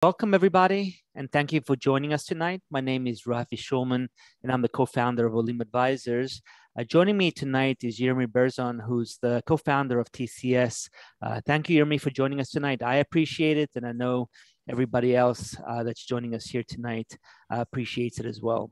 Welcome, everybody, and thank you for joining us tonight. My name is Rafi Shulman, and I'm the co-founder of Olim Advisors. Joining me tonight is Yirmi Berzon, who's the co-founder of TCS. Thank you, Yirmi, for joining us tonight. I appreciate it, and I know everybody else that's joining us here tonight appreciates it as well.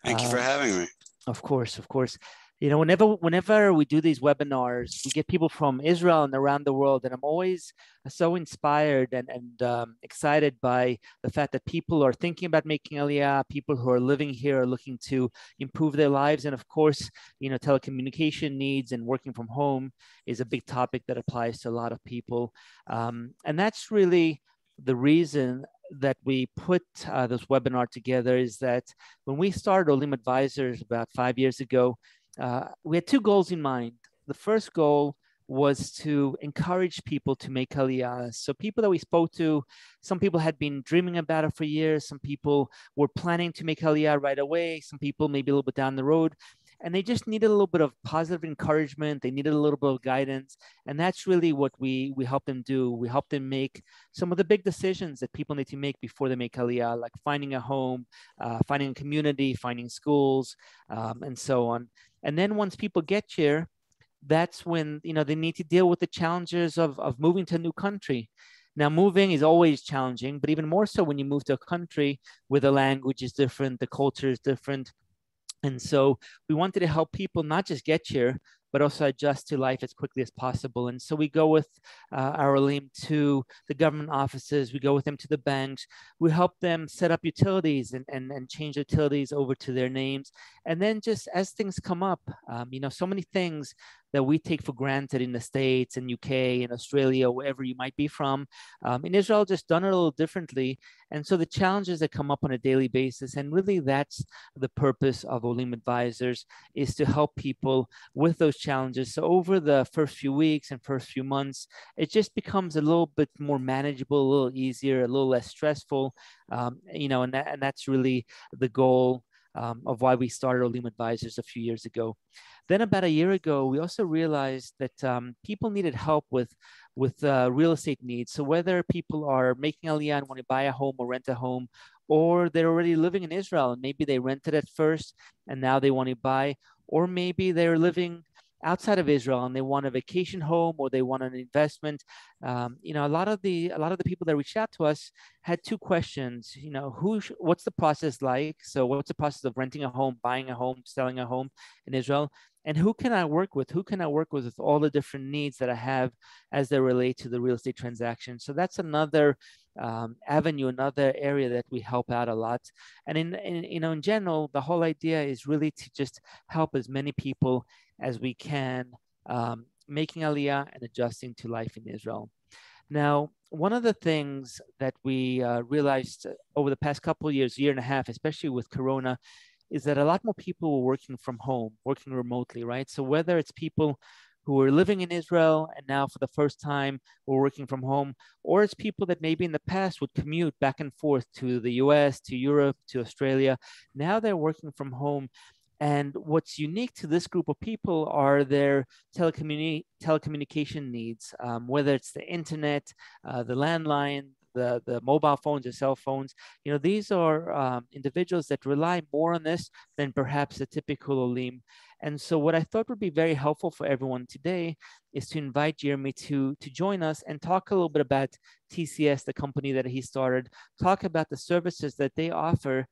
Thank you for having me. Of course, of course. You know, whenever we do these webinars, we get people from Israel and around the world, and I'm always so inspired and excited by the fact that people are thinking about making Aliyah, people who are living here are looking to improve their lives, and of course, you know, telecommunication needs and working from home is a big topic that applies to a lot of people, and that's really the reason that we put this webinar together. Is that when we started Olim Advisors about 5 years ago, we had two goals in mind. The first goal was to encourage people to make Aliyah. So people that we spoke to, some people had been dreaming about it for years. Some people were planning to make Aliyah right away. Some people maybe a little bit down the road. And they just needed a little bit of positive encouragement. They needed a little bit of guidance. And that's really what we help them do. We help them make some of the big decisions that people need to make before they make Aliyah, like finding a home, finding a community, finding schools, and so on. And then once people get here, that's when, you know, they need to deal with the challenges of moving to a new country. Now, moving is always challenging, but even more so when you move to a country where the language is different, the culture is different. And so we wanted to help people not just get here, but also adjust to life as quickly as possible. And so we go with our Olim to the government offices, we go with them to the banks, we help them set up utilities and change utilities over to their names. And then just as things come up, you know, so many things that we take for granted in the States and UK and Australia, wherever you might be from. In Israel, just done it a little differently. And so the challenges that come up on a daily basis, and really that's the purpose of Olim Advisors, is to help people with those challenges. So over the first few weeks and first few months, it just becomes a little bit more manageable, a little easier, a little less stressful, you know, and that's really the goal of why we started Olim Advisors a few years ago. Then about a year ago, we also realized that people needed help with real estate needs. So whether people are making Aliyah and want to buy a home or rent a home, or they're already living in Israel and maybe they rented at first and now they want to buy, or maybe they're living outside of Israel and they want a vacation home or they want an investment. You know, a lot of the people that reached out to us had two questions. You know, what's the process like? So what's the process of renting a home, buying a home, selling a home in Israel? And who can I work with? Who can I work with all the different needs that I have as they relate to the real estate transaction? So that's another avenue, another area that we help out a lot. And you know, in general, the whole idea is really to just help as many people as we can, making Aliyah and adjusting to life in Israel. Now, one of the things that we realized over the past couple of years, year and a half, especially with Corona, is that a lot more people were working from home, working remotely, right? So whether it's people who were living in Israel and now for the first time were working from home, or it's people that maybe in the past would commute back and forth to the US, to Europe, to Australia, now they're working from home. And what's unique to this group of people are their telecommunication needs, whether it's the internet, the landline, the mobile phones or cell phones. You know, these are individuals that rely more on this than perhaps a typical Olim. And so what I thought would be very helpful for everyone today is to invite Jeremy to join us and talk a little bit about TCS, the company that he started, talk about the services that they offer,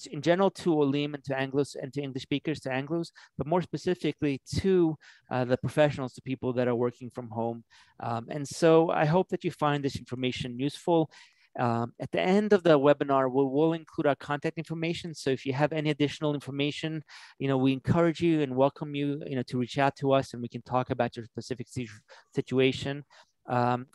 in general to Olim and to Anglos and to English speakers, to Anglos, but more specifically to the professionals, to people that are working from home. And so I hope that you find this information useful. At the end of the webinar, we'll include our contact information. So if you have any additional information, you know, we encourage you and welcome you, you know, to reach out to us and we can talk about your specific situation.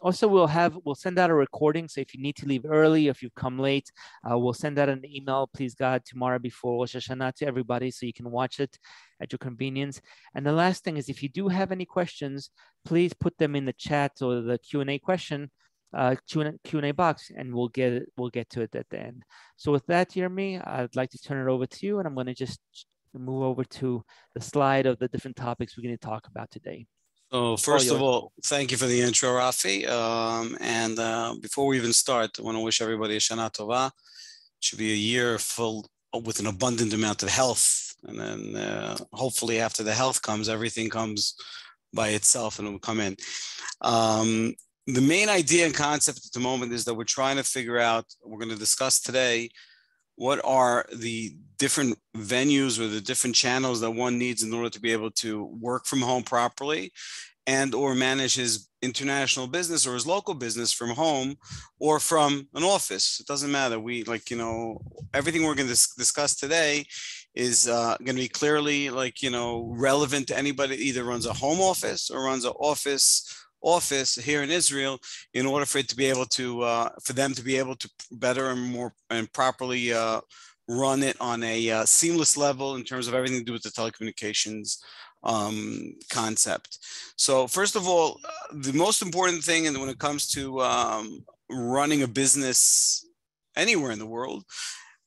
Also, we'll send out a recording. So if you need to leave early, if you've come late, we'll send out an email, please God, tomorrow before Rosh Hashanah to everybody so you can watch it at your convenience. And the last thing is, if you do have any questions, please put them in the chat or the Q&A question, Q&A box, and we'll get to it at the end. So with that, Yirmi, I'd like to turn it over to you, and I'm going to just move over to the slide of the different topics we're going to talk about today. So All first of yours. all, thank you for the intro, Rafi. Before we even start, I want to wish everybody a Shana Tova. It should be a year full with an abundant amount of health. And then hopefully after the health comes, everything comes by itself and it will come in. The main idea and concept at the moment is that we're trying to figure out, we're going to discuss today, what are the different venues or the different channels that one needs in order to be able to work from home properly and or manage his international business or his local business from home or from an office. It doesn't matter. Everything we're going to discuss today is going to be clearly relevant to anybody that either runs a home office or runs an office here in Israel, in order for it to be able to for them to be able to better and more and properly run it on a seamless level in terms of everything to do with the telecommunications concept. So first of all, the most important thing, and when it comes to running a business anywhere in the world,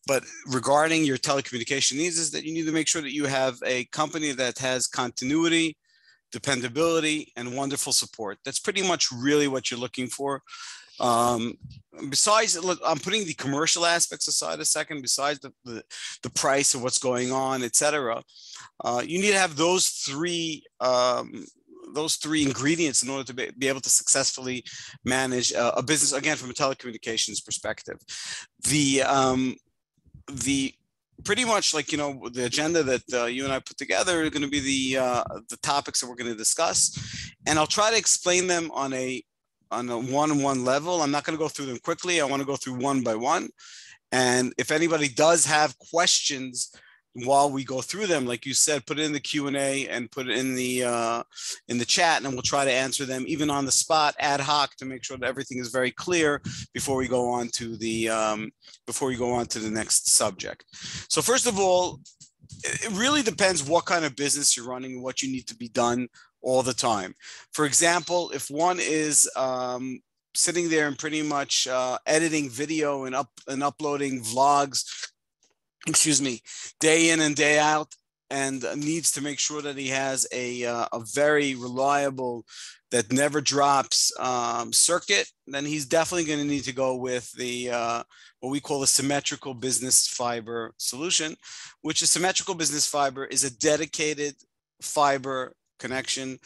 but regarding your telecommunication needs, is that you need to make sure that you have a company that has continuity, dependability, and wonderful support. That's pretty much really what you're looking for. Besides, look, I'm putting the commercial aspects aside a second. Besides the price of what's going on, etc., you need to have those three ingredients in order to be able to successfully manage a business. Again, from a telecommunications perspective, the pretty much the agenda that you and I put together are going to be the topics that we're going to discuss, and I'll try to explain them on a one-on-one level. I'm not going to go through them quickly. I want to go through one by one, and if anybody does have questions while we go through them, like you said, put it in the Q&A and put it in the chat, and we'll try to answer them even on the spot, ad hoc, to make sure that everything is very clear before we go on to the next subject. So first of all, it really depends what kind of business you're running and what you need to be done all the time. For example, if one is sitting there and pretty much editing video and uploading vlogs, day in and day out, and needs to make sure that he has a very reliable, that never drops circuit, then he's definitely going to need to go with the what we call a symmetrical business fiber solution, which is symmetrical business fiber is a dedicated fiber connection.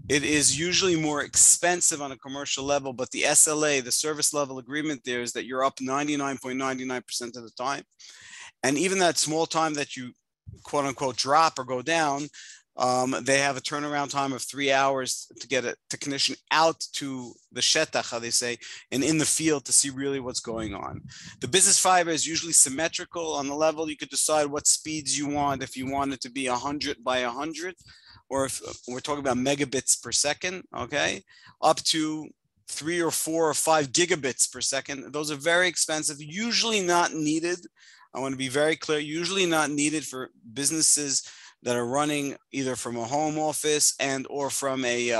It is usually more expensive on a commercial level, but the SLA, the service level agreement there, is that you're up 99.99% of the time. And even that small time that you quote unquote drop or go down, they have a turnaround time of 3 hours to get a technician out to the shetach, how they say, and in the field to see really what's going on. The business fiber is usually symmetrical on the level. You could decide what speeds you want, if you want it to be 100 by 100, or if we're talking about megabits per second, okay, up to 3 or 4 or 5 gigabits per second. Those are very expensive, usually not needed. I want to be very clear, usually not needed for businesses that are running either from a home office and or from a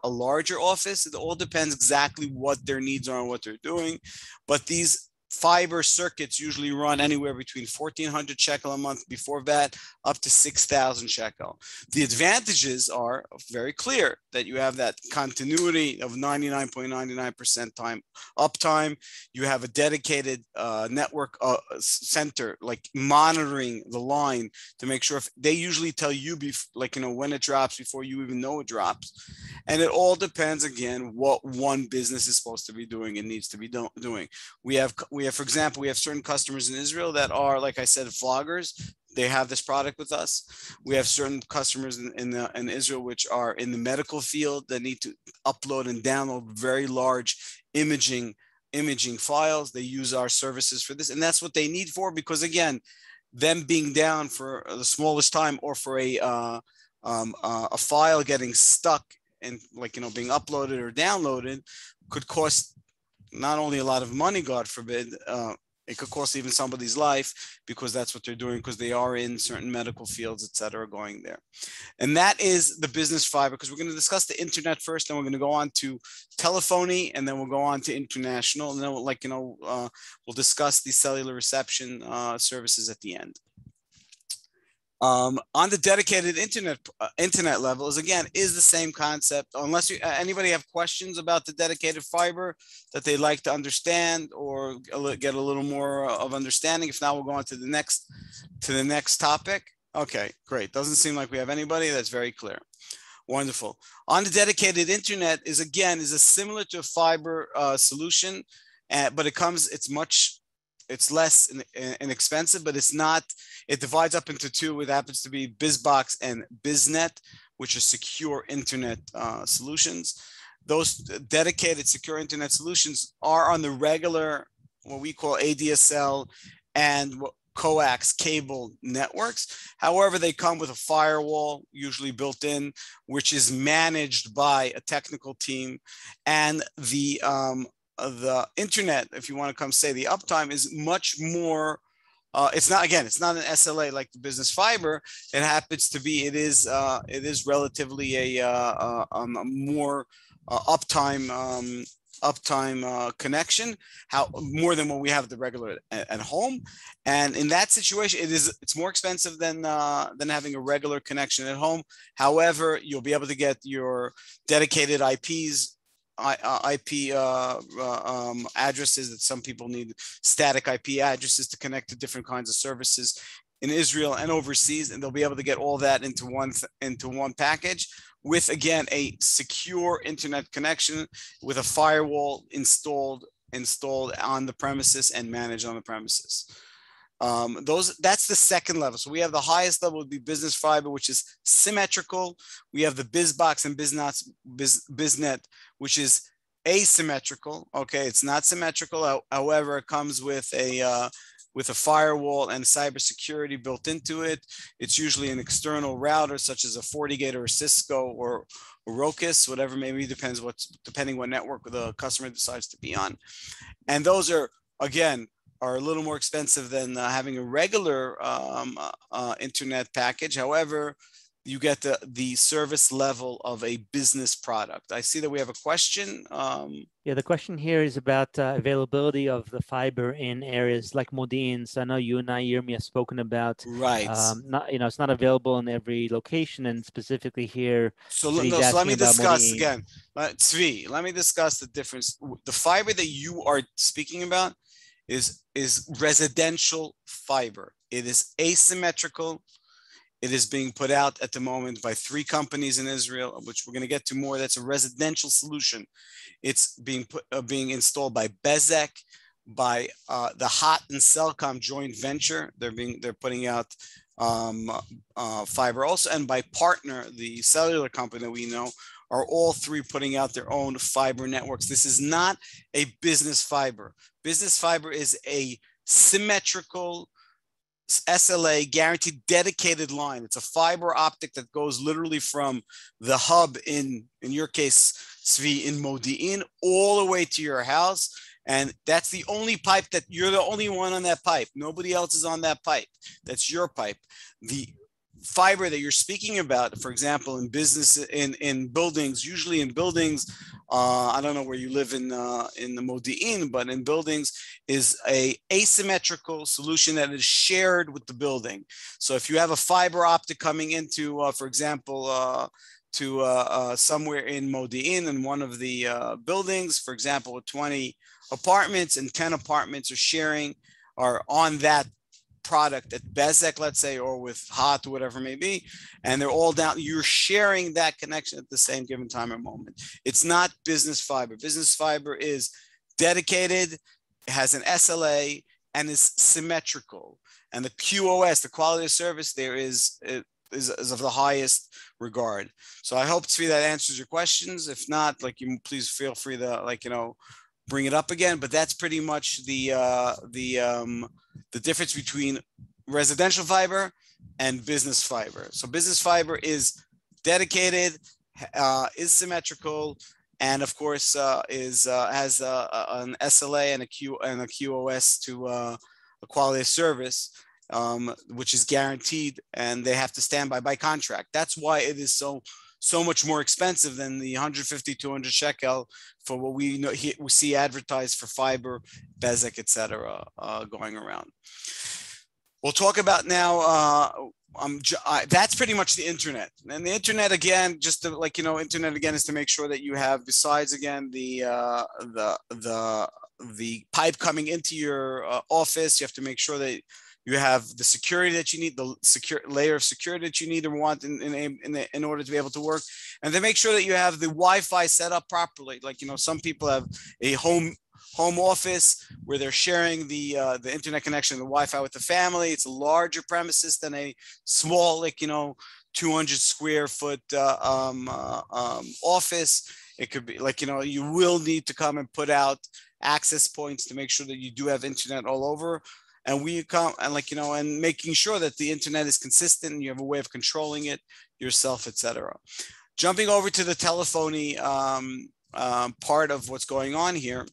larger office. It all depends exactly what their needs are and what they're doing. But these fiber circuits usually run anywhere between 1,400 shekel a month before VAT up to 6,000 shekel. The advantages are very clear, that you have that continuity of 99.99% time uptime. You have a dedicated network center, like monitoring the line to make sure. If they usually tell you when it drops before you even know it drops. And it all depends, again, what one business is supposed to be doing and needs to be doing. We have, for example, we have certain customers in Israel that are, like I said, vloggers. They have this product with us. We have certain customers in Israel which are in the medical field that need to upload and download very large imaging files. They use our services for this, and that's what they need for, because again, them being down for the smallest time, or for a file getting stuck and being uploaded or downloaded, could cost not only a lot of money, God forbid, it could cost even somebody's life, because that's what they're doing, because they are in certain medical fields, etc., going there. And that is the business fiber, because we're going to discuss the internet first, then we're going to go on to telephony, and then we'll go on to international, and then we'll discuss the cellular reception services at the end. On the dedicated internet level is the same concept. Unless anybody have questions about the dedicated fiber that they'd like to understand or get a little more of understanding. If not, we'll go on to the next topic. Okay, great. Doesn't seem like we have anybody. That's very clear. Wonderful. On the dedicated internet is a similar to a fiber solution, but it's less inexpensive, but it's not. It divides up into two. It happens to be BizBox and BizNet, which are secure internet solutions. Those dedicated secure internet solutions are on the regular, what we call ADSL and coax cable networks. However, they come with a firewall, usually built in, which is managed by a technical team, and the internet, if you want to come say the uptime, is much more. It's not an SLA like the business fiber. It happens to be. It is relatively a more uptime connection, more than what we have the regular at home. And in that situation, it's more expensive than having a regular connection at home. However, you'll be able to get your dedicated IP addresses that some people need, static IP addresses to connect to different kinds of services in Israel and overseas, and they'll be able to get all that into one package with, again, a secure internet connection with a firewall installed on the premises and managed on the premises. That's the second level. So we have the highest level would be business fiber, which is symmetrical. We have the BizBox and BizNet, which is asymmetrical. Okay, it's not symmetrical. However, it comes with a firewall and cybersecurity built into it. It's usually an external router, such as a FortiGate or a Cisco or Rocus, whatever, maybe depending what network the customer decides to be on. And those are a little more expensive than having a regular internet package. However, you get the service level of a business product. I see that we have a question. Yeah, the question here is about availability of the fiber in areas like Modi'in. So I know you and I, Yirmi, have spoken about. Right. It's not available in every location, and specifically here. So let me discuss again. Tzvi, let me discuss the difference. The fiber that you are speaking about is residential fiber. It is asymmetrical. It is being put out at the moment by 3 companies in Israel, which we're going to get to more. That's a residential solution. It's being installed by Bezek, by the Hot and Telecom joint venture. They're putting out fiber also, and by Partner, the cellular company that we know, are all 3 putting out their own fiber networks. This is not a business fiber. Business fiber is a symmetrical SLA guaranteed dedicated line. It's a fiber optic that goes literally from the hub in your case, Tzvi, in Modi'in, all the way to your house. And that's the only pipe that you're the only one on that pipe. Nobody else is on that pipe. That's your pipe. The fiber that you're speaking about, for example, in buildings, usually in buildings, I don't know where you live in the Modi'in, but in buildings is a asymmetrical solution that is shared with the building. So if you have a fiber optic coming into, for example, to somewhere in Modi'in in one of the buildings, for example, with 20 apartments and 10 apartments are on that product at Bezek, let's say, or with Hot or whatever it may be, and they're all down. You're sharing that connection at the same given time or moment. It's not business fiber. Business fiber is dedicated, it has an SLA, and is symmetrical. And the QoS, the quality of service, there is of the highest regard. So I hope, Tzvi, that answers your questions. If not, please feel free to bring it up again. But that's pretty much the difference between residential fiber and business fiber. So business fiber is dedicated, is symmetrical, and of course has an SLA and a QoS to a quality of service, which is guaranteed, and they have to stand by contract. That's why it is so much more expensive than the 150, 200 shekel for what we see advertised for fiber, Bezek, etc., going around. We'll talk about now. That's pretty much the internet, and the internet again, just to, like, internet again is to make sure that you have, besides again the pipe coming into your office, you have to make sure that you have the security that you need, the secure layer of security that you need and want in order to be able to work, and then make sure that you have the Wi-Fi set up properly. Like, some people have a home office where they're sharing the internet connection, the Wi-Fi with the family. It's a larger premises than a small, 200 square foot office. It could be like, you will need to come and put out access points to make sure that you do have internet all over. And we come and and making sure that the internet is consistent and you have a way of controlling it yourself, etc. Jumping over to the telephony part of what's going on here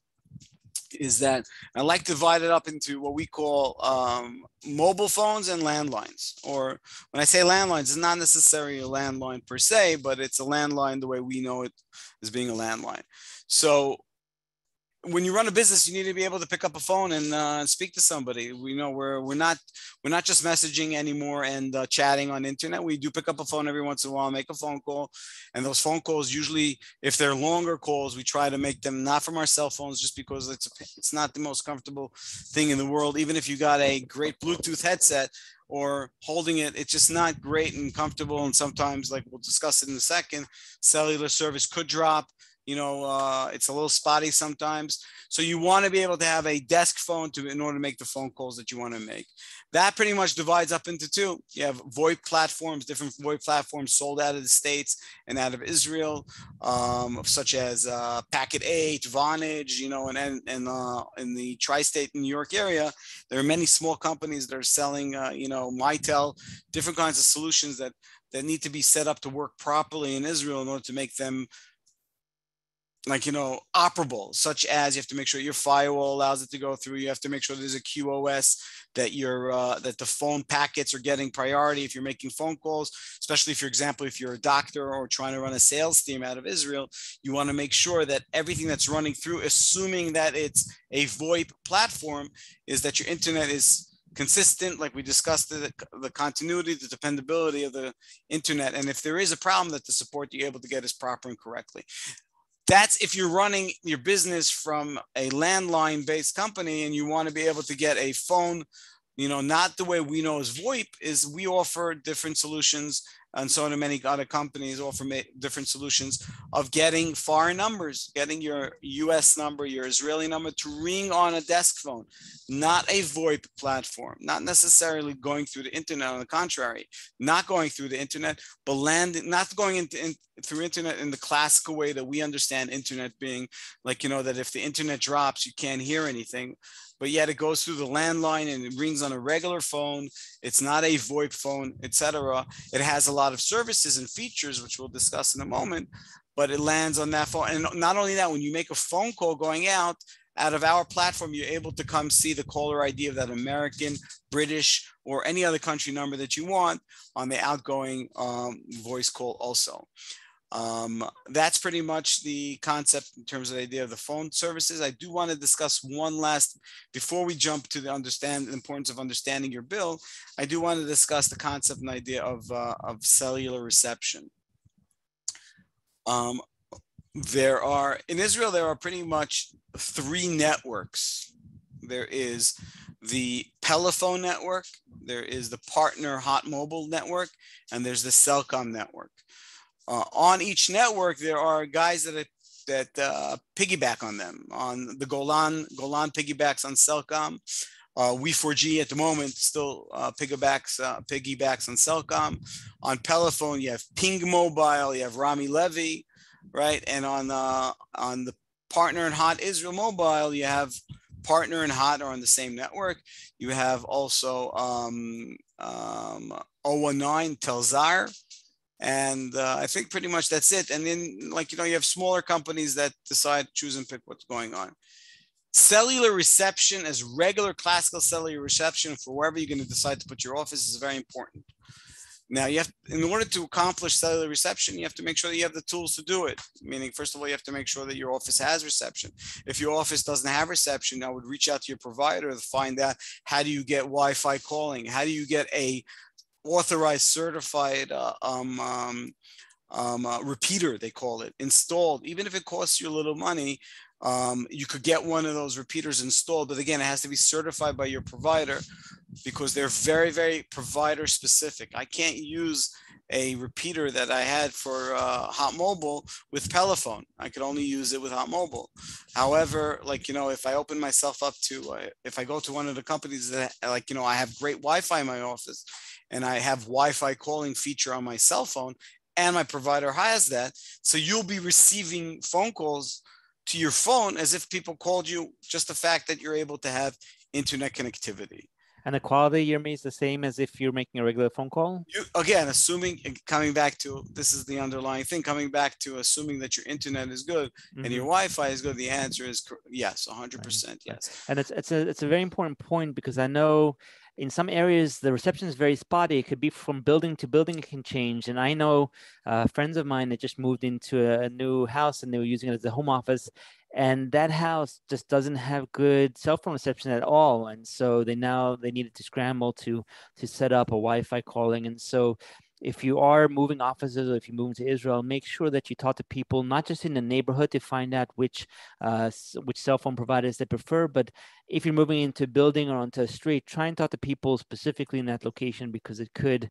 is that I like to divide it up into what we call mobile phones and landlines. Or when I say landlines, it's not necessarily a landline per se, but it's a landline the way we know it as being a landline. So when you run a business, you need to be able to pick up a phone and speak to somebody. We know we're not just messaging anymore and chatting on internet. We do pick up a phone every once in a while, make a phone call, and those phone calls usually, if they're longer calls, we try to make them not from our cell phones, just because it's not the most comfortable thing in the world. Even if you got a great Bluetooth headset or holding it, it's just not great and comfortable. And sometimes, like we'll discuss it in a second, cellular service could drop. It's a little spotty sometimes. So you want to be able to have a desk phone in order to make the phone calls that you want to make. That pretty much divides up into two. You have VoIP platforms, different VoIP platforms sold out of the States and out of Israel, such as Packet 8, Vonage, and in the tri-state New York area, there are many small companies that are selling, Mitel, different kinds of solutions that need to be set up to work properly in Israel in order to make them operable, such as you have to make sure your firewall allows it to go through. You have to make sure there's a QoS, that that the phone packets are getting priority if you're making phone calls, especially if, for example, if you're a doctor or trying to run a sales team out of Israel, you want to make sure that everything that's running through, assuming that it's a VoIP platform, is that your internet is consistent, like we discussed, the continuity, the dependability of the internet. And if there is a problem, that the support you're able to get is proper and correctly. That's if you're running your business from a landline based company and you want to be able to get a phone, not the way we know as VoIP, is we offer different solutions, and so do many other companies offer different solutions of getting foreign numbers, getting your US number, your Israeli number to ring on a desk phone, not a VoIP platform, not necessarily going through the internet. On the contrary, not going through the internet, but not going through internet in the classical way that we understand internet being, that if the internet drops, you can't hear anything. But yet it goes through the landline and it rings on a regular phone. It's not a VoIP phone, etc. It has a lot of services and features, which we'll discuss in a moment, but it lands on that phone. And not only that, when you make a phone call going out of our platform, you're able to come see the caller ID of that American, British, or any other country number that you want on the outgoing voice call also. That's pretty much the concept in terms of the idea of the phone services. I do want to discuss one last, before we jump to the importance of understanding your bill, I do want to discuss the concept and idea of cellular reception. In Israel, there are pretty much three networks. There is the Telephone network, there is the Partner Hot Mobile network, and there's the Telecom network. On each network, there are guys that piggyback on them. On the Golan piggybacks on Telecom. We4G at the moment still piggybacks on Telecom. On Telephone, you have Ping Mobile, you have Rami Levy, right? And on the Partner and Hot Israel Mobile, you have Partner and Hot are on the same network. You have also 019 Telzar. And I think pretty much that's it. And then, you have smaller companies that decide, choose and pick what's going on. Cellular reception, as regular classical cellular reception for wherever you're going to decide to put your office, is very important. Now you have, in order to accomplish cellular reception, you have to make sure that you have the tools to do it. Meaning, first of all, you have to make sure that your office has reception. If your office doesn't have reception, I would reach out to your provider to find out, how do you get Wi-Fi calling? How do you get a authorized, certified repeater, they call it, installed? Even if it costs you a little money, you could get one of those repeaters installed. But again, it has to be certified by your provider, because they're very, very provider specific. I can't use a repeater that I had for Hot Mobile with Pelephone. I could only use it with Hot Mobile. However, like, if I open myself up to, if I go to one of the companies that, like, I have great Wi-Fi in my office, and I have Wi-Fi calling feature on my cell phone, and my provider has that. So you'll be receiving phone calls to your phone as if people called you, just the fact that you're able to have internet connectivity. And the quality, Yirmi, is the same as if you're making a regular phone call? Again, assuming, coming back to, this is the underlying thing, coming back to assuming that your internet is good and your Wi-Fi is good, the answer is yes, 100%, yes. And it's a very important point, because I know in some areas the reception is very spotty. It could be from building to building, it can change. And I know friends of mine that just moved into a new house and they were using it as a home office, and that house just doesn't have good cell phone reception at all. And so they needed to scramble to set up a Wi-Fi calling. And so if you are moving offices, or if you move to Israel, make sure that you talk to people, not just in the neighborhood to find out which cell phone providers they prefer, but if you're moving into a building or onto a street, try and talk to people specifically in that location, because it could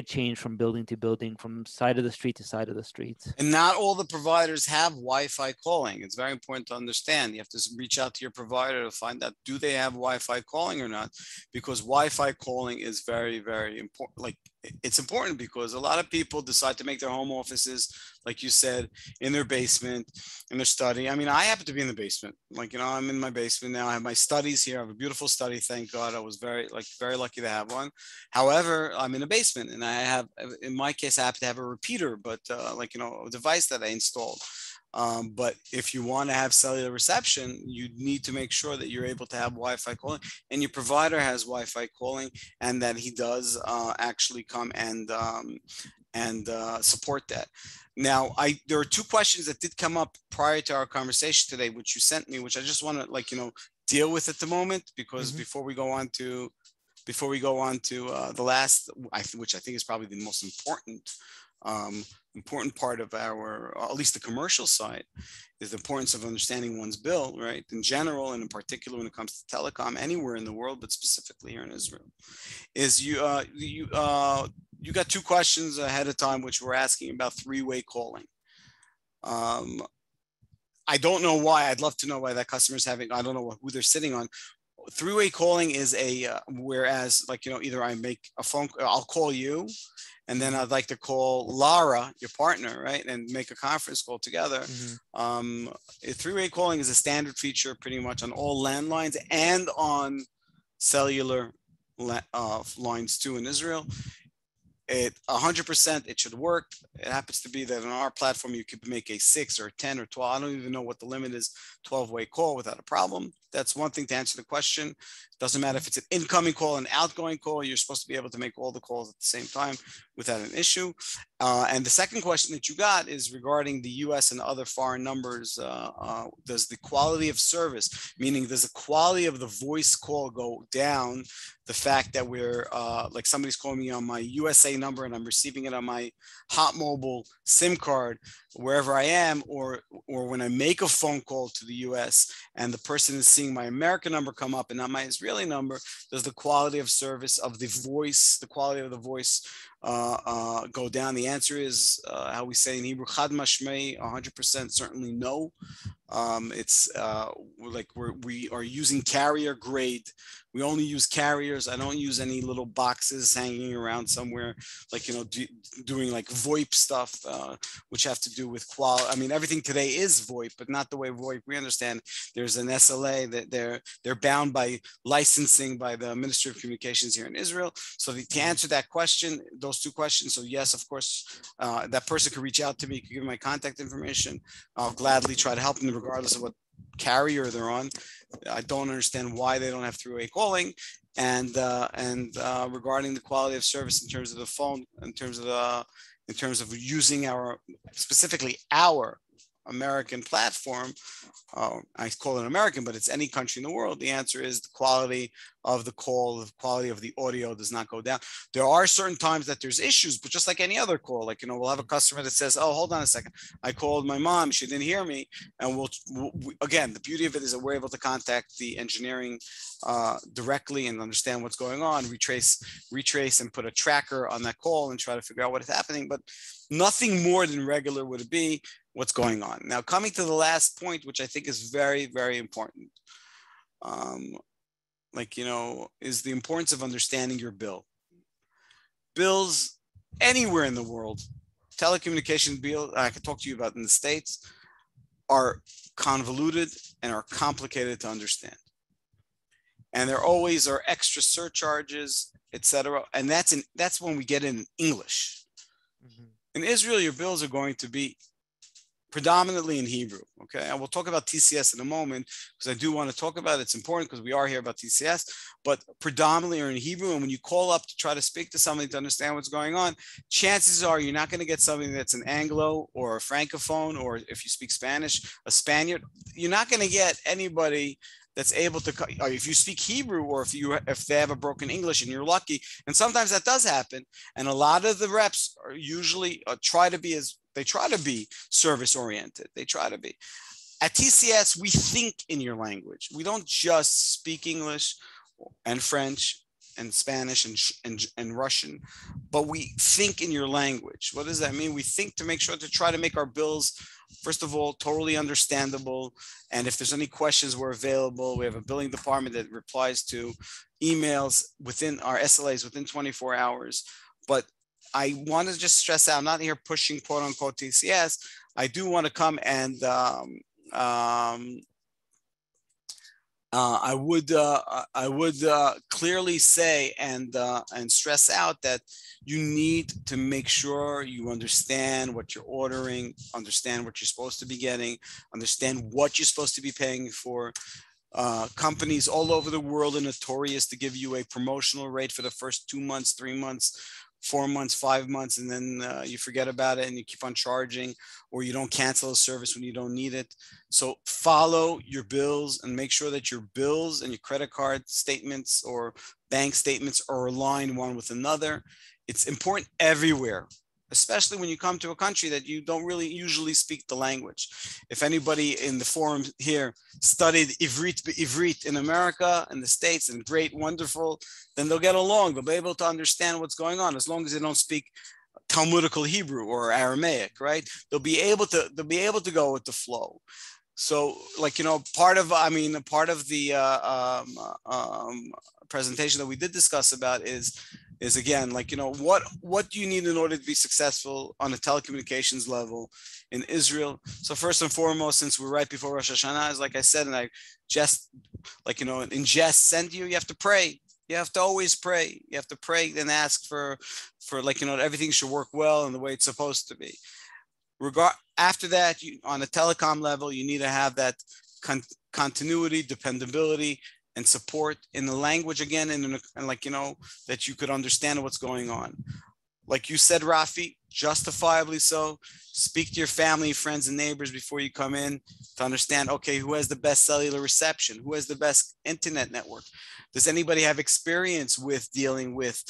change from building to building, from side of the street to side of the street. And not all the providers have Wi-Fi calling. It's very important to understand. You have to reach out to your provider to find out, do they have Wi-Fi calling or not? Because Wi-Fi calling is very, very important. Like, it's important because a lot of people decide to make their home offices, like you said, in their basement, in their study. I mean, I happen to be in the basement. Like, I'm in my basement now. I have my studies here. I have a beautiful study. Thank God. I was very lucky to have one. However, I'm in a basement, and I have, in my case, I happen to have a repeater, but a device that I installed. But if you want to have cellular reception, you need to make sure that you're able to have Wi-Fi calling, and your provider has Wi-Fi calling, and that he does actually come and support that. Now, there are two questions that did come up prior to our conversation today, which you sent me, which I just want to deal with at the moment, because before we go on to the last, which I think is probably the most important part of our, at least the commercial side, is the importance of understanding one's bill, right? In general, and in particular when it comes to telecom anywhere in the world, but specifically here in Israel, is you got two questions ahead of time, which we're asking about three-way calling. I don't know why. I'd love to know why that customer's having, I don't know who they're sitting on. Three-way calling is whereas either I make a phone, I'll call you, and then I'd like to call Lara, your partner, right, and make a conference call together. Three-way calling is a standard feature pretty much on all landlines and on cellular lines too in Israel. 100%, it should work. It happens to be that on our platform, you could make a 6 or 10 or 12. I don't even know what the limit is, 12-way call without a problem. That's one thing to answer the question. Doesn't matter if it's an incoming call, an outgoing call, you're supposed to be able to make all the calls at the same time without an issue. And the second question that you got is regarding the US and other foreign numbers. Does the quality of service, meaning does the quality of the voice call go down? The fact that we're like somebody's calling me on my USA number and I'm receiving it on my Hot Mobile SIM card wherever I am, or when I make a phone call to the US and the person is seeing my American number come up and not my Israeli number, does the quality of service of the voice, the quality of the voice go down? The answer is how we say in Hebrew, chad mashmei, 100% certainly no. It's we are using carrier grade. We only use carriers. I don't use any little boxes hanging around somewhere, doing like VoIP stuff, which have to do with quality. I mean, everything today is VoIP, but not the way VoIP we understand. There's an SLA that they're bound by licensing by the Ministry of Communications here in Israel. So to answer that question, those two questions, so yes, of course, that person could reach out to me, could give me my contact information. I'll gladly try to help them regardless of what carrier they're on. I don't understand why they don't have three-way calling. And regarding the quality of service in terms of the phone, in terms of using specifically our American platform, I call it American, but it's any country in the world. The answer is the quality of the call, the quality of the audio does not go down. There are certain times that there's issues, but just like any other call, like, we'll have a customer that says, oh, hold on a second, I called my mom, she didn't hear me. And again, the beauty of it is that we're able to contact the engineering directly and understand what's going on, retrace and put a tracker on that call and try to figure out what is happening. But nothing more than regular would it be what's going on. Now, coming to the last point, which I think is very, very important, is the importance of understanding your bill. Bills anywhere in the world, telecommunication bill, I could talk to you about in the States, are convoluted and are complicated to understand. And there always are extra surcharges, etc. And that's when we get in English. Mm-hmm. In Israel, your bills are going to be predominantly in Hebrew, okay? And we'll talk about TCS in a moment, because I do want to talk about it. It's important because we are here about TCS, but predominantly are in Hebrew. And when you call up to try to speak to somebody to understand what's going on, chances are you're not going to get something that's an Anglo or a Francophone, or if you speak Spanish, a Spaniard. You're not going to get anybody that's able to, or if you speak Hebrew, or if they have a broken English and you're lucky, and sometimes that does happen. And a lot of the reps are usually try to be service oriented. They try to be. At TCS, we think in your language. We don't just speak English and French and Spanish and Russian, but we think in your language. What does that mean? We think to make sure to try to make our bills, first of all, totally understandable. And if there's any questions, we're available. We have a billing department that replies to emails within our SLAs within 24 hours. But I want to just stress out, I'm not here pushing quote unquote TCS. I do want to come and I would clearly say and stress out that you need to make sure you understand what you're ordering, understand what you're supposed to be getting, understand what you're supposed to be paying for. Companies all over the world are notorious to give you a promotional rate for the first 2 months, 3 months, 4 months, 5 months, and then you forget about it and you keep on charging, or you don't cancel a service when you don't need it. So follow your bills and make sure that your bills and your credit card statements or bank statements are aligned one with another. It's important everywhere, especially when you come to a country that you don't really usually speak the language. If anybody in the forum here studied Ivrit in America and the States, and great, wonderful, then they'll get along. They'll be able to understand what's going on, as long as they don't speak Talmudical Hebrew or Aramaic, right? They'll be able to go with the flow. So, part of the presentation that we did discuss about is again, what do you need in order to be successful on a telecommunications level in Israel? So first and foremost, since we're right before Rosh Hashanah, as like I said, and I just, in jest send you have to pray. You have to always pray. You have to pray and ask for everything should work well and the way it's supposed to be. After that, on a telecom level, you need to have that continuity, dependability, and support in the language again, and that you could understand what's going on. Like you said, Rafi, justifiably so. Speak to your family, friends, and neighbors before you come in to understand, okay, who has the best cellular reception? Who has the best internet network? Does anybody have experience with dealing with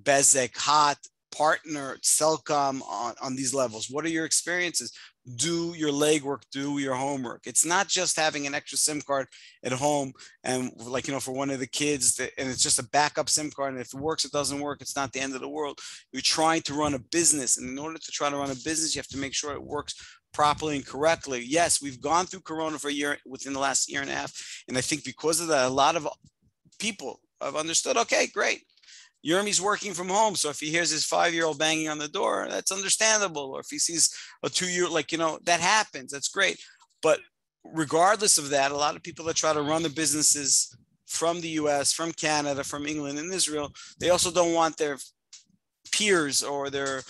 Bezek, Hot, Partner, Telecom on these levels? What are your experiences? Do your legwork, do your homework. It's not just having an extra SIM card at home and for one of the kids and it's just a backup SIM card. And if it works, it doesn't work. It's not the end of the world. You're trying to run a business. And in order to try to run a business, you have to make sure it works properly and correctly. Yes, we've gone through Corona for a year within the last year and a half. And I think because of that, a lot of people have understood, okay, great. Yirmi's working from home. So if he hears his 5-year-old banging on the door, that's understandable. Or if he sees a 2-year, that happens. That's great. But regardless of that, a lot of people that try to run the businesses from the US, from Canada, from England and Israel, they also don't want their peers or their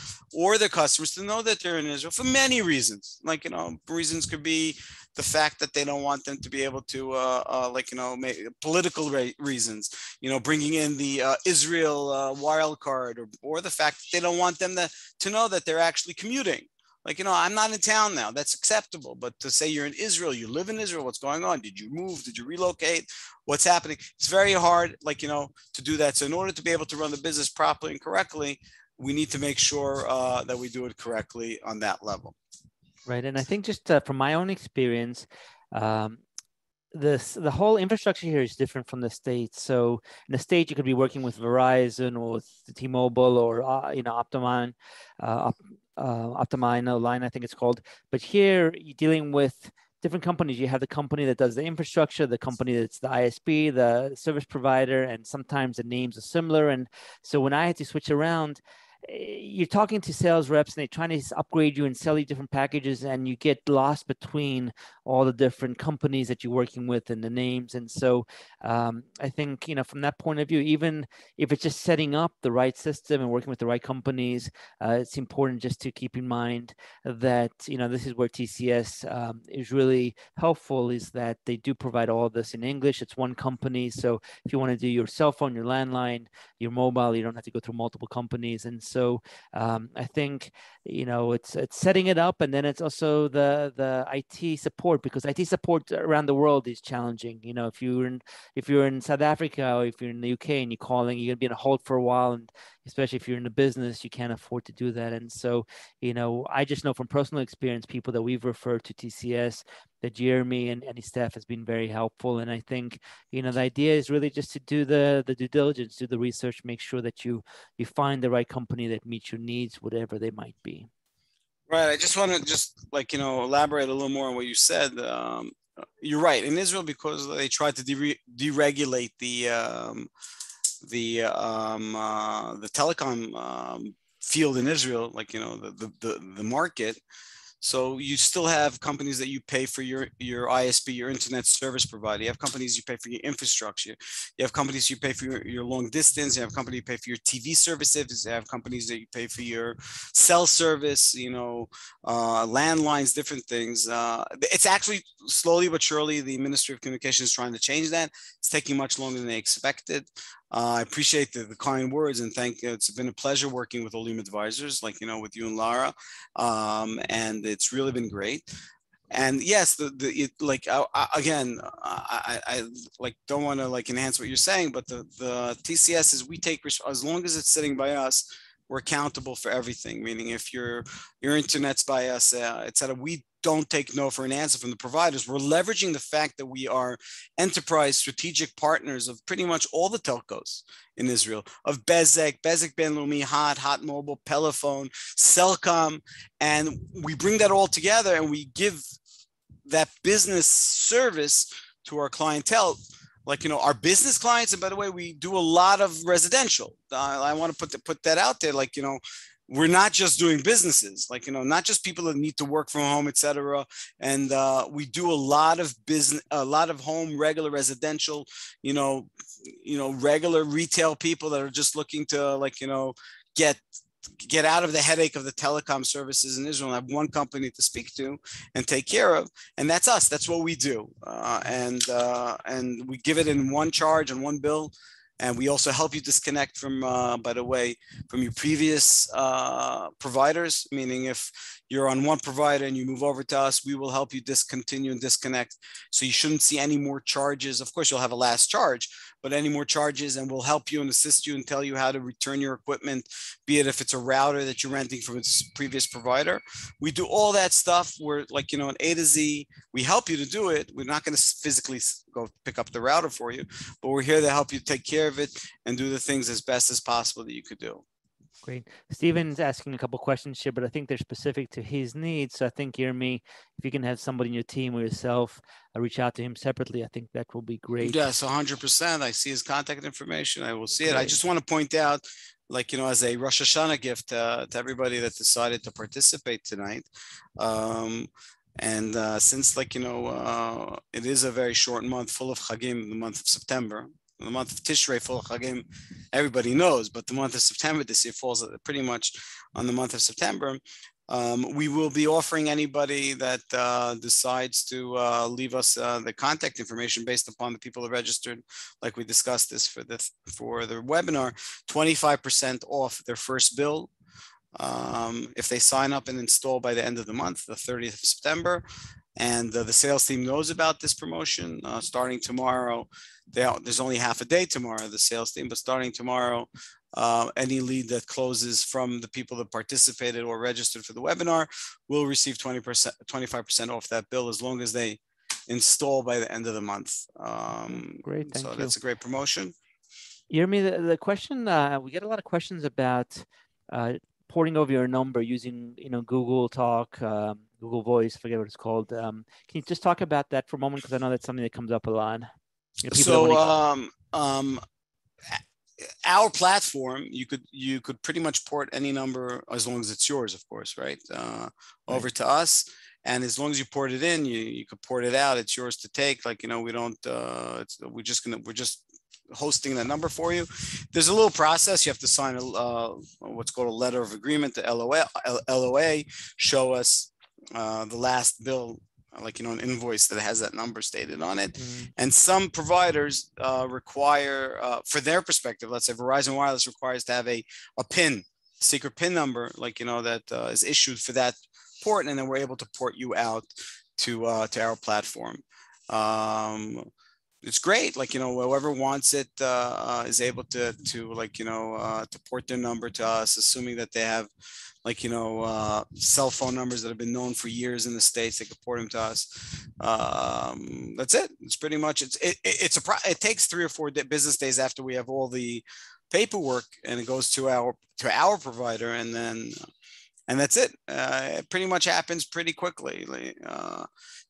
customers to know that they're in Israel for many reasons. Like, reasons could be the fact that they don't want them to be able to, political reasons, bringing in the Israel wild card, or the fact that they don't want them to know that they're actually commuting. Like, I'm not in town now. That's acceptable. But to say you're in Israel, you live in Israel, what's going on? Did you move? Did you relocate? What's happening? It's very hard, to do that. So in order to be able to run the business properly and correctly, we need to make sure that we do it correctly on that level. Right. And I think just from my own experience, the whole infrastructure here is different from the States. So in the States, you could be working with Verizon or with T-Mobile or Optimine, Optimine line, I think it's called. But here you're dealing with different companies. You have the company that does the infrastructure, the company that's the ISP, the service provider, and sometimes the names are similar. And so when I had to switch around, you're talking to sales reps and they're trying to upgrade you and sell you different packages, and you get lost between all the different companies that you're working with and the names. And so I think, from that point of view, even if it's just setting up the right system and working with the right companies, it's important just to keep in mind that, this is where TCS is really helpful, is that they do provide all of this in English. It's one company. So if you want to do your cell phone, your landline, your mobile, you don't have to go through multiple companies. And so I think, it's setting it up, and then it's also the IT support, because IT support around the world is challenging. If you're in South Africa, or if you're in the UK and you're calling, you're gonna be on hold for a while, and especially if you're in a business, you can't afford to do that. And so, I just know from personal experience, people that we've referred to TCS, that Yirmi and his staff has been very helpful. And I think, the idea is really just to do the due diligence, do the research, make sure that you find the right company that meets your needs, whatever they might be. Right. I just want to elaborate a little more on what you said. You're right. In Israel, because they tried to deregulate the telecom field in Israel, the market. So you still have companies that you pay for your ISP, your internet service provider. You have companies you pay for your infrastructure. You have companies you pay for your long distance. You have companies you pay for your TV services. You have companies that you pay for your cell service, landlines, different things. It's actually slowly but surely the Ministry of Communications is trying to change that. It's taking much longer than they expected. I appreciate the kind words, and it's been a pleasure working with Olim Advisors, with you and Lara, and it's really been great. And yes, again, I don't want to enhance what you're saying, but the TCS is, we take, as long as it's sitting by us, we're accountable for everything. Meaning, if your internet's by us, etc., we don't take no for an answer from the providers. We're leveraging the fact that we are enterprise strategic partners of pretty much all the telcos in Israel, of Bezeq Benlumi, Hot Mobile, Pelephone, Telecom, and we bring that all together and we give that business service to our clientele. Our business clients, and by the way, we do a lot of residential. I want to put that out there. We're not just doing businesses, not just people that need to work from home, etc. And we do a lot of business, a lot of home, regular residential, regular retail people that are just looking to get out of the headache of the telecom services in Israel and have one company to speak to and take care of. And that's us. That's what we do. And we give it in one charge and one bill. And we also help you disconnect from, by the way, from your previous providers, meaning if you're on one provider and you move over to us, we will help you discontinue and disconnect. So you shouldn't see any more charges. Of course, you'll have a last charge, but any more charges, and we'll help you and assist you and tell you how to return your equipment, be it if it's a router that you're renting from its previous provider. We do all that stuff. We're an A to Z. We help you to do it. We're not going to physically go pick up the router for you, but we're here to help you take care of it and do the things as best as possible that you could do. Great. Steven's asking a couple questions here, but I think they're specific to his needs. So I think, Yirmi, if you can have somebody in your team or yourself reach out to him separately, I think that will be great. Yes, 100%. I see his contact information. I will see it. I just want to point out, as a Rosh Hashanah gift to everybody that decided to participate tonight. Since, it is a very short month full of Chagim, the month of September, the month of Tishrei, full Chagim, everybody knows, but the month of September this year falls pretty much on the month of September. We will be offering anybody that decides to leave us the contact information based upon the people that registered, like we discussed this for the webinar, 25% off their first bill. If they sign up and install by the end of the month, the 30th of September, and the sales team knows about this promotion, starting tomorrow, there's only half a day tomorrow, the sales team, but starting tomorrow, any lead that closes from the people that participated or registered for the webinar will receive 25% off that bill as long as they install by the end of the month. Great, thank you. That's a great promotion. Yirmi, the question, we get a lot of questions about porting over your number using, Google Talk, Google Voice, forget what it's called. Can you just talk about that for a moment? Because I know that's something that comes up a lot. Our platform, you could pretty much port any number as long as it's yours, of course, right? Over to us. And as long as you port it in, you could port it out. It's yours to take. Like, we don't, we're just hosting that number for you. There's a little process. You have to sign what's called a letter of agreement, the LOA, show us the last bill, like, an invoice that has that number stated on it. And some providers require, for their perspective, let's say Verizon Wireless requires to have a PIN, secret PIN number, like, that is issued for that port, and then we're able to port you out to our platform. It's great, like, whoever wants it is able to port their number to us, assuming that they have, like, cell phone numbers that have been known for years in the States. They could port them to us. That's it. It's pretty much, it takes 3 or 4 business days after we have all the paperwork, and it goes to our provider, and that's it. It pretty much happens pretty quickly.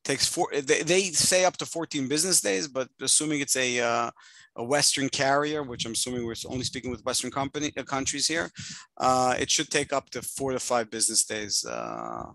Takes they say up to 14 business days, but assuming it's a Western carrier, which I'm assuming we're only speaking with Western countries here, it should take up to 4 to 5 business days. A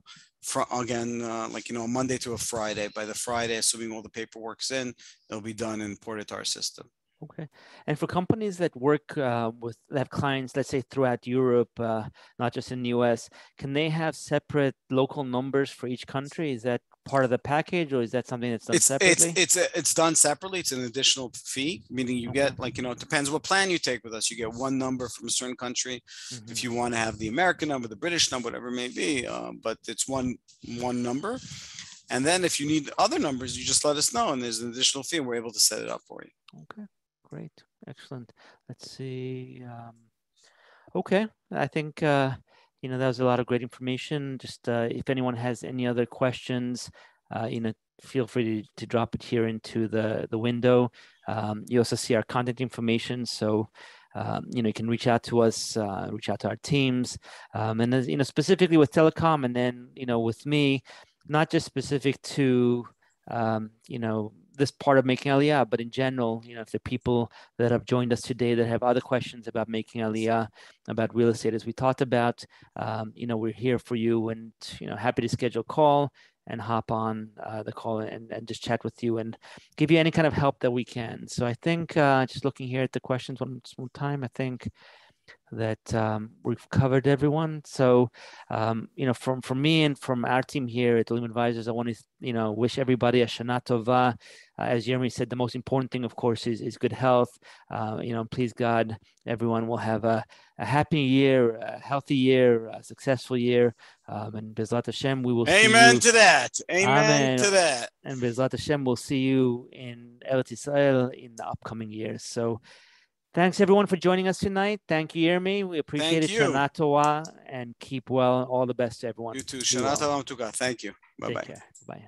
Monday to a Friday. By the Friday, assuming all the paperwork's in, it'll be done and ported to our system. Okay. And for companies that work that have clients, let's say throughout Europe, not just in the US, can they have separate local numbers for each country? Is that part of the package, or is that something that's done separately? It's done separately. It's an additional fee, meaning you get, like, it depends what plan you take with us. You get one number from a certain country. If you want to have the American number, the British number, whatever it may be, but it's one number. And then if you need other numbers, you just let us know, and there's an additional fee, and we're able to set it up for you. Okay. Great. Excellent. Let's see. Okay. I think, that was a lot of great information. Just if anyone has any other questions, feel free to drop it here into the window. You also see our contact information. So, you can reach out to us, reach out to our teams. And, specifically with Telecom, and then, with me, not just specific to, this part of making Aliyah, but in general, if the people that have joined us today that have other questions about making Aliyah, about real estate, as we talked about, we're here for you, and, happy to schedule a call and hop on the call and just chat with you and give you any kind of help that we can. So I think just looking here at the questions one more time, I think that we've covered everyone. So, from me and from our team here at Olim Advisors, I want to, wish everybody a Shana Tova. As Yirmi said, the most important thing, of course, is good health. Please God, everyone will have a happy year, a healthy year, a successful year. And Bezrat Hashem, we will see you. Amen to that. Amen to that. And Bezrat Hashem, we'll see you in Eretz Yisrael in the upcoming years. So, thanks, everyone, for joining us tonight. Thank you, Yirmi. We appreciate it. Shana Tova, and keep well. All the best to everyone. You too. Shana Tova. Thank you. Bye-bye. Take care. Bye.